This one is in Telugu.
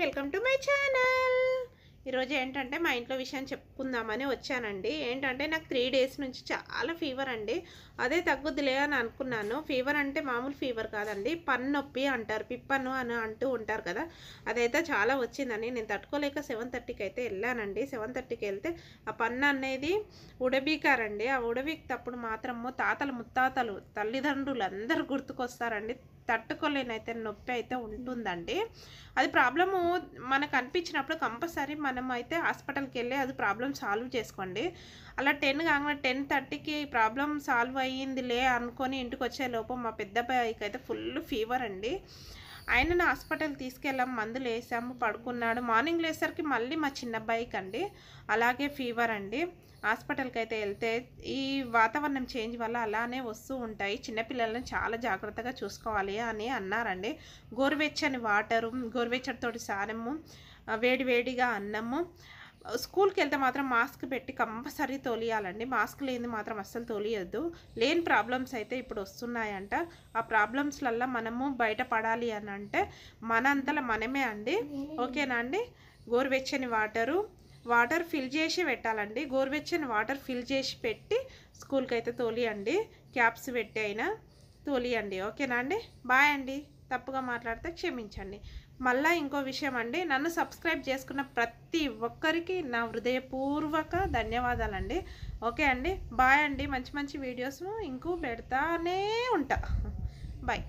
Welcome to my channel. ఈరోజు ఏంటంటే మా ఇంట్లో విషయం చెప్పుకుందామని వచ్చానండి. ఏంటంటే నాకు 3 డేస్ నుంచి చాలా ఫీవర్ అండి. అదే తగ్గుద్దిలే అని అనుకున్నాను. ఫీవర్ అంటే మామూలు ఫీవర్ కాదండి, పన్ను నొప్పి అంటారు, పిప్పను అని అంటూ ఉంటారు కదా. అదైతే చాలా వచ్చిందని నేను తట్టుకోలేక 7:30కి అయితే వెళ్ళానండి. 7:30కి వెళ్తే ఆ పన్ను అనేది ఉడబీకారండి. ఆ ఉడబీకినప్పుడు మాత్రము తాతలు ముత్తాతలు తల్లిదండ్రులు అందరూ గుర్తుకొస్తారండి. తట్టుకోలేనైతే నొప్పి అయితే ఉంటుందండి. అది ప్రాబ్లము మనకు అనిపించినప్పుడు కంపల్సరీ మనం అయితే హాస్పిటల్కి వెళ్ళి అది ప్రాబ్లం సాల్వ్ చేసుకోండి. అలా 10 కాగానే 10:30కి ప్రాబ్లం సాల్వ్ అయ్యిందిలే అనుకొని ఇంటికి వచ్చే లోపు మా పెద్ద అబ్బాయికి అయితే ఫుల్ ఫీవర్ అండి. ఆయనను హాస్పిటల్కి తీసుకెళ్ళాము, మందులు వేసాము, పడుకున్నాడు. మార్నింగ్ లేసరికి మళ్ళీ మా చిన్న అబ్బాయికి అండి అలాగే ఫీవర్ అండి. హాస్పిటల్కి అయితే వెళ్తే ఈ వాతావరణం చేంజ్ వల్ల అలానే వస్తూ ఉంటాయి, చిన్నపిల్లలను చాలా జాగ్రత్తగా చూసుకోవాలి అని అన్నారండి. గోరువెచ్చని వాటరు, గోరువెచ్చటితోటి స్నానము, వేడివేడిగా అన్నము. స్కూల్కి వెళ్తే మాత్రం మాస్క్ పెట్టి కంపల్సరీ తోలియాలండి. మాస్క్ లేనిది మాత్రం అస్సలు తోలియద్దు. లేని ప్రాబ్లమ్స్ అయితే ఇప్పుడు వస్తున్నాయంట. ఆ ప్రాబ్లమ్స్లల్లో మనము బయటపడాలి అని అంటే మనంతలో మనమే అండి. ఓకేనా అండి? గోరువెచ్చని వాటర్ ఫిల్ చేసి పెట్టాలండి. గోరువెచ్చని వాటర్ ఫిల్ చేసి పెట్టి స్కూల్కి అయితే తోలియండి. క్యాప్స్ పెట్టి అయినా తోలియండి. ఓకేనా అండి? బాయ్ అండి. తప్పుగా మాట్లాడితే క్షమించండి. మళ్ళీ ఇంకో విషయం అండి, నన్ను సబ్స్క్రైబ్ చేసుకున్న ప్రతి ఒక్కరికి నా హృదయపూర్వక ధన్యవాదాలండి. ఓకే అండి, బాయ్ అండి. మంచి మంచి వీడియోస్ ఇంకూ పెడతానే ఉంటా. బాయ్.